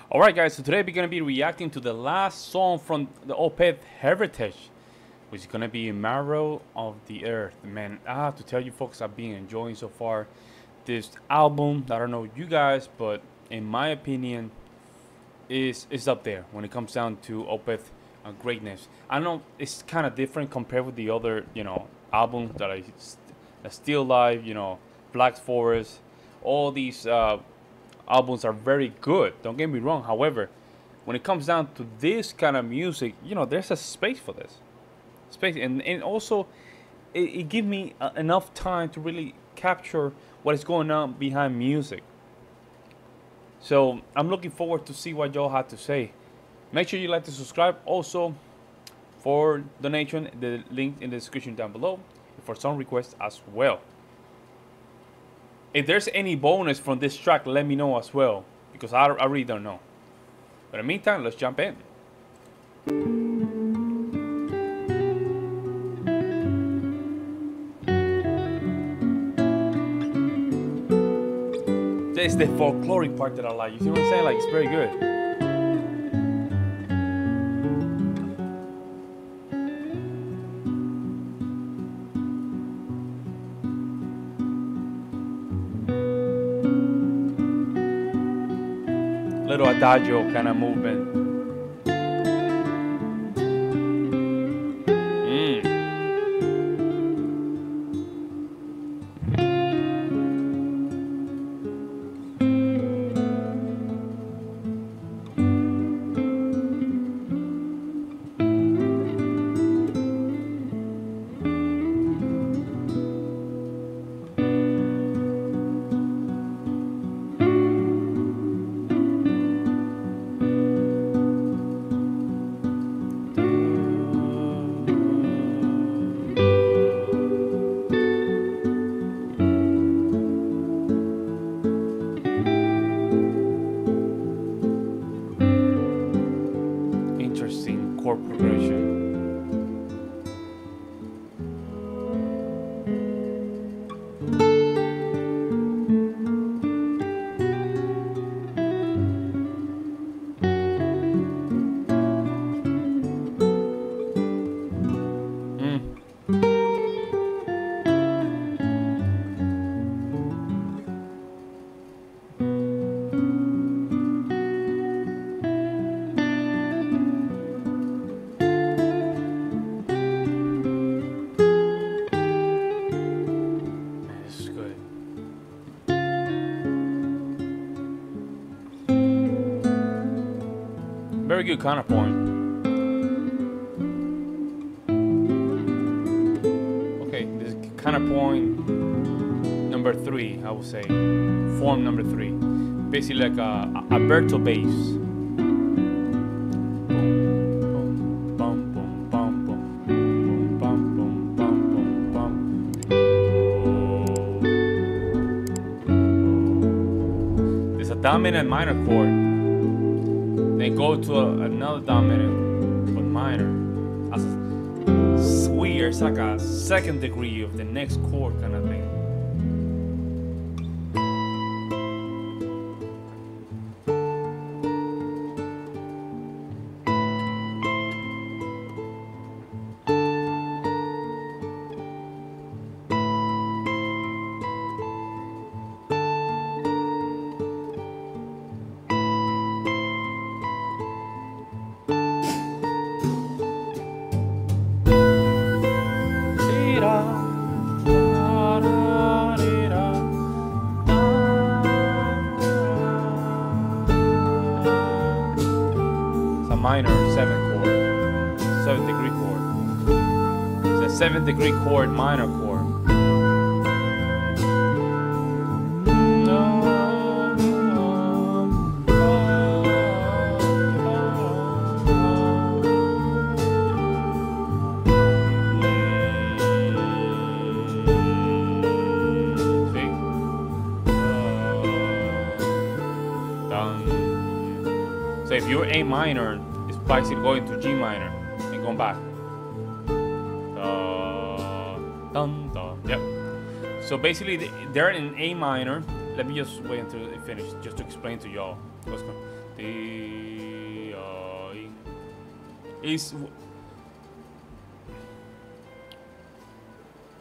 Alright guys, so today we're going to be reacting to the last song from the Opeth Heritage, which is going to be Marrow of the Earth. Man, I have to tell you folks, I've been enjoying so far this album. I don't know you guys, but in my opinion, is up there when it comes down to Opeth greatness. I know it's kind of different compared with the other, albums that I Still Live, Black Forest, all these albums are very good, don't get me wrong. However, when it comes down to this kind of music, there's a space for this space, and also it gives me enough time to really capture what is going on behind music. So I'm looking forward to see what y'all have to say. Make sure you like to subscribe. Also, for donation, the link in the description down below, for song requests as well. If there's any bonus from this track, let me know as well, because I really don't know. But in the meantime, let's jump in. This is the folklore part that I like. You see what I'm saying? Like, it's very good. Little adagio kind of movement. Chord progression. Very good counterpoint. Okay, this is counterpoint number 3, I would say. Form number 3. Basically like a Alberto bass. There's a dominant minor chord. Then go to another dominant but minor. It's weird. It's like a second degree of the next chord kind of thing. Minor 7th chord, 7th degree chord. It's a 7th degree chord, minor chord. So if you're A minor, it's basically going to G minor and going back. Dun, dun. Yep. So basically, they're in A minor. Let me just wait until it finishes, just to explain to y'all what's going on. Is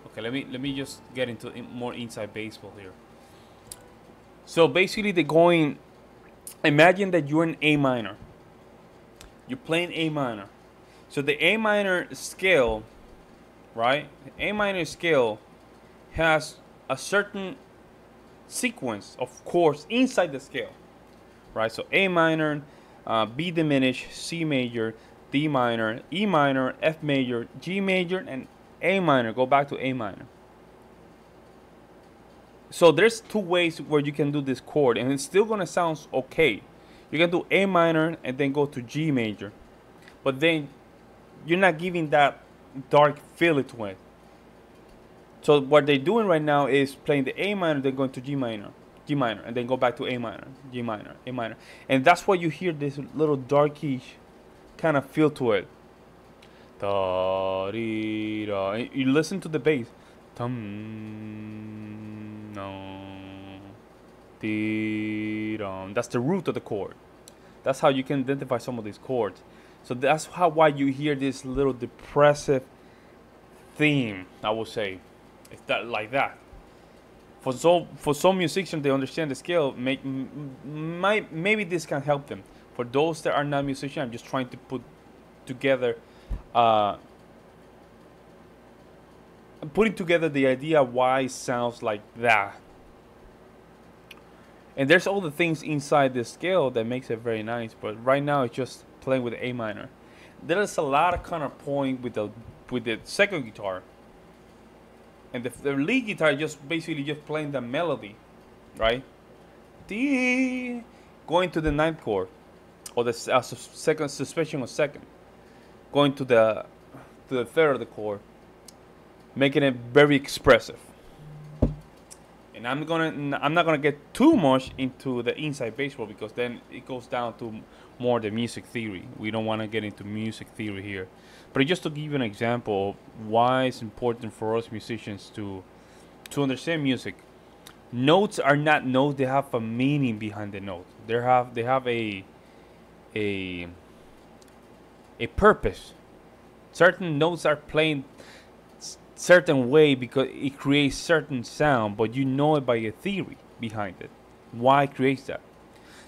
okay. Let me just get into more inside baseball here. So basically, they're going. Imagine that you're in A minor. You're playing A minor. So the A minor scale, right? The A minor scale has a certain sequence of chords inside the scale, right? So A minor, B diminished, C major, D minor, E minor, F major, G major, and A minor. Go back to A minor. So there's two ways where you can do this chord, and it's still gonna sound okay. You can do A minor and then go to G major, but then you're not giving that dark feel to it. So what they're doing right now is playing the A minor, then going to G minor, and then go back to A minor, G minor, A minor, and that's why you hear this little darkish kind of feel to it. Da, dee, da. You listen to the bass. Tum, no, dee, dum. That's the root of the chord. That's how you can identify some of these chords. So that's why you hear this little depressive theme, I would say. It's that like that. For some musicians, they understand the scale. Maybe this can help them. For those that are not musicians, I'm just trying to put together, putting together the idea why it sounds like that. And there's all the things inside the scale that makes it very nice. But right now, it's just playing with A minor. There is a lot of counterpoint with the second guitar. And the lead guitar just basically just playing the melody, right? D, going to the ninth chord, or the second suspension of second, going to the third of the chord, making it very expressive. And I'm not gonna get too much into the inside baseball because then it goes down to more the music theory. We don't want to get into music theory here, but just to give you an example of why it's important for us musicians to understand music. Notes are not notes; they have a meaning behind the note. They have a purpose. Certain notes are playing certain way because it creates certain sound, but you know it by a theory behind it. Why it creates that?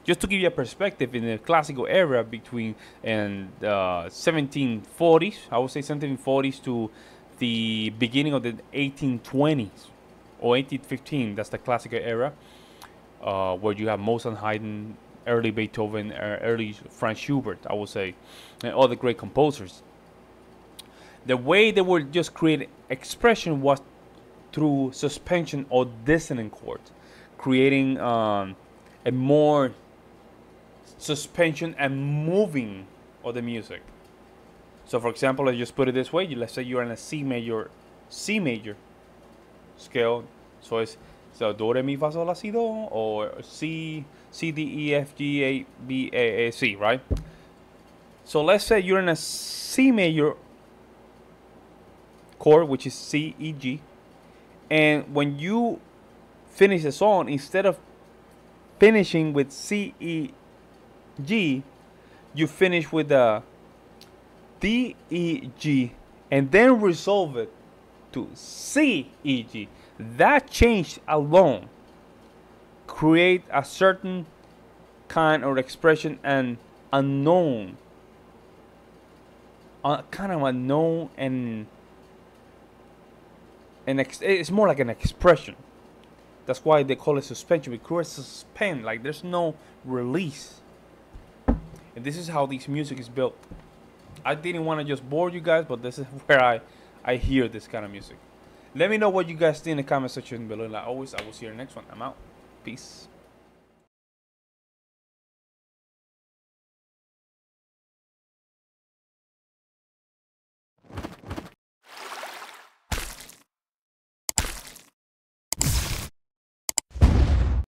Just to give you a perspective, in the classical era between 1740s, I would say 1740s to the beginning of the 1820s or 1815, that's the classical era, where you have Mozart, Haydn, early Beethoven, early Franz Schubert, I would say, and all the great composers. The way they were just creating expression was through suspension or dissonant chords, creating a more suspension and moving of the music. So, for example, let's just put it this way: let's say you're in a C major scale. So it's do re mi fa sol la si do, or C D E F G A B A C, right? So let's say you're in a C major chord, which is C E G, and when you finish the song, instead of finishing with C E G, you finish with the D E G and then resolve it to C E G. That change alone create a certain kind of expression and unknown, kind of unknown, and it's more like an expression. That's why they call it suspension. We create suspend, like there's no release. And this is how this music is built. I didn't want to just bore you guys, but this is where I hear this kind of music. Let me know what you guys think in the comment section below. Like always, I will see you in the next one. I'm out. Peace.